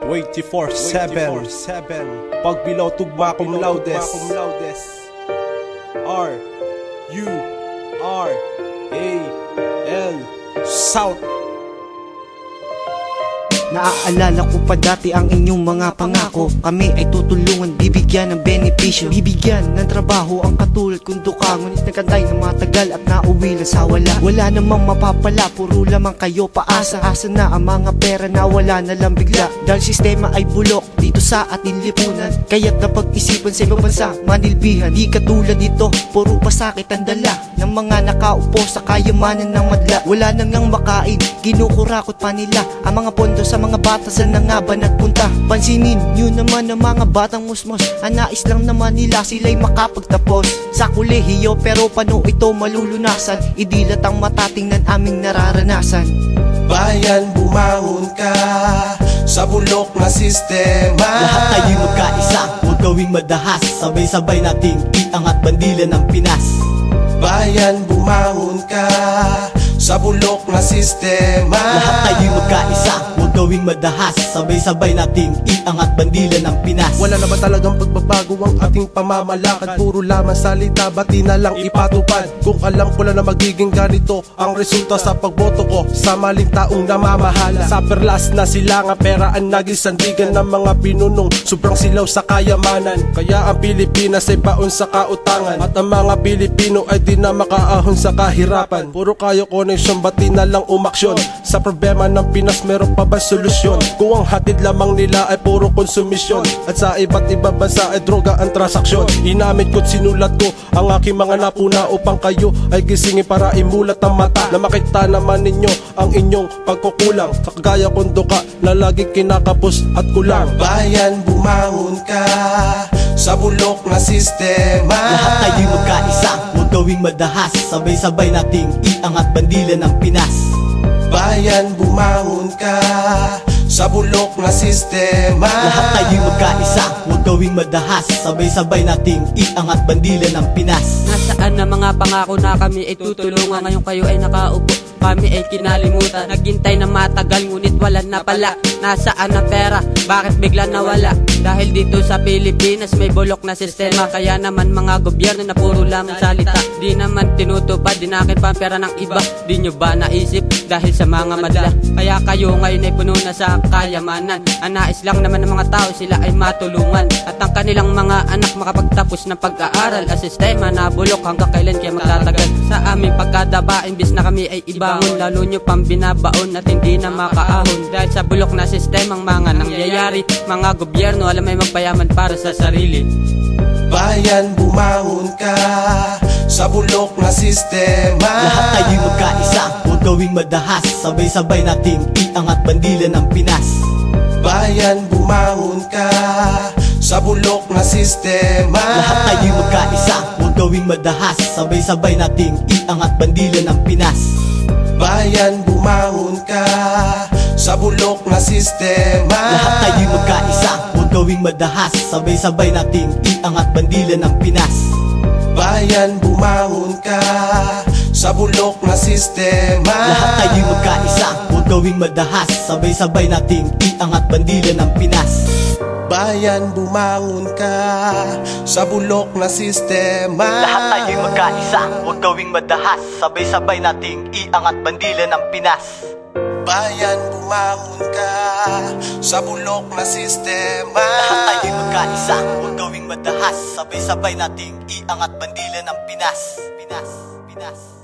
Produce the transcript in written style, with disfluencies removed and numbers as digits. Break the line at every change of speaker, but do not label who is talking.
24/7 Pag bilaw tugma kong loudest R-U-R-A-L South.
Naaalala ko pa dati ang inyong mga pangako. Kami ay tutulungan, bibigyan ng benepisyo, bibigyan ng trabaho ang katulad kong duka. Ngunit nagkantay na matagal at nauwi lang sa wala. Wala namang mapapala, puro lamang kayo paasa. Asa na ang mga pera na wala na lang bigla. Dahil sistema ay bulok dito sa ating lipunan. Kaya't napag-isipan sa ibang bansa, manilbihan. Di katulad dito, puro pasakit ang dala ng mga nakaupo sa kayamanan ng madla. Wala nang ngang makain, kinukurakot pa nila ang mga pondo sa mga bata. Saan na nga ba nagpunta? Pansinin nyo naman ang mga batang musmos. Ang nais lang naman nila sila'y makapagtapos sa kolehiyo, pero paano ito malulunasan? Idilat ang mata, tingnan aming nararanasan.
Bayan, bumangon ka sa bulok na sistema.
Lahat tayo'y magkaisa, huwag gawing madahas. Sabay-sabay nating iangat bandilan ng Pinas.
Bayan, bumangon ka sa bulok na sistema.
Lahat tayo'y magkaisa, huwag gawing madahas. Sabay-sabay nating iangat bandilan ng Pinas.
Wala na ba talagang pagbabago ang ating pamamalakad? Puro lamang salita, bati na lang ipatupad. Kung alam ko lang na magiging ganito ang resulta sa pagboto ko sa maling taong namamahala. Sa perlas na sila nga pera ang naging sandigan ng mga pinunong sobrang silaw sa kayamanan. Kaya ang Pilipinas ay baon sa kautangan, at ang mga Pilipino ay di na makaahon sa kahirapan. Puro kayo connection, bati na lang umaksyon. Sa problema ng Pinas meron pa ba solusyon? Kung ang hatid lamang nila ay puro konsumisyon, at sa iba't ibang bansa ay droga ang transaksyon. Inamit ko't sinulat ko ang aking mga napuna upang kayo ay gisingin para imulat ang mata, na makita naman ninyo ang inyong pagkukulang sa kagaya kong duka na laging kinakapos at kulang. Bayan, bumangon ka sa bulok na sistema.
Lahat tayo'y magkaisa, huwag gawing madahas. Sabay-sabay nating iangat bandilan ng Pinas.
Bayan, bumangon ka sa bulok na sistema.
Lahat tayo'y magkaisa, huwag gawing madahas. Sabay-sabay nating iangat bandilan ng Pinas.
Nasaan na mga pangako na kami ay tutulungan? Ngayon kayo ay nakaupo, kami ay kinalimutan. Naghintay na matagal ngunit wala na pala. Nasaan ang pera? Bakit bigla nawala? Dahil dito sa Pilipinas may bulok na sistema. Kaya naman mga gobyerno na puro lamang salita, di naman tinutupad, dinakit pa ang pera ng iba. Di nyo ba naisip dahil sa mga madla? Kaya kayo ngayon ay puno na sa kayamanan. Ang nais lang naman ng mga tao sila ay matulungan, at ang kanilang mga anak makapagtapos ng pag-aaral. Ang sistema na bulok hanggang kailan kaya magtatagal? Sa aming pagkadaba, imbis na kami ay ibangon, lalo nyo pang binabaon at hindi na makaahon. Dahil sa bulok na sistemang mga nangyayari, mga gobyerno alam ay magpayaman para sa sarili.
Bayan, bumangon ka sa bulok na sistema.
Lahat tayo'y magkaisa, huwag gawing madahas. Sabay-sabay nating iangat bandilan ng Pinas.
Bayan, bumangon ka sa bulok na sistema.
Lahat tayo'y magkaisa, huwag gawing madahas. Sabay-sabay nating iangat bandilan ng Pinas.
Bayan, bumangon ka sa bulok na sistema.
Lahat tayo'y magkaisa, huwag gawing madahas. Sabay-sabay nating iangat bandilan ng Pinas.
Bayan, bumangon ka sa bulok na sistema.
Lahat tayo'y magkaisa, huwag gawing madahas. Sabay-sabay nating iangat bandilan ng Pinas.
Bayan, bumangon ka sa bulok na sistema.
Lahat tayo'y magkaisa, huwag gawing madahas. Sabay-sabay nating iangat bandilan ng Pinas.
Bayan, bumangon ka sa bulok na sistema.
Lahat tayo'y magkaisa, huwag gawing madahas. Sabay-sabay nating iangat bandilan ng Pinas. Pinas, Pinas.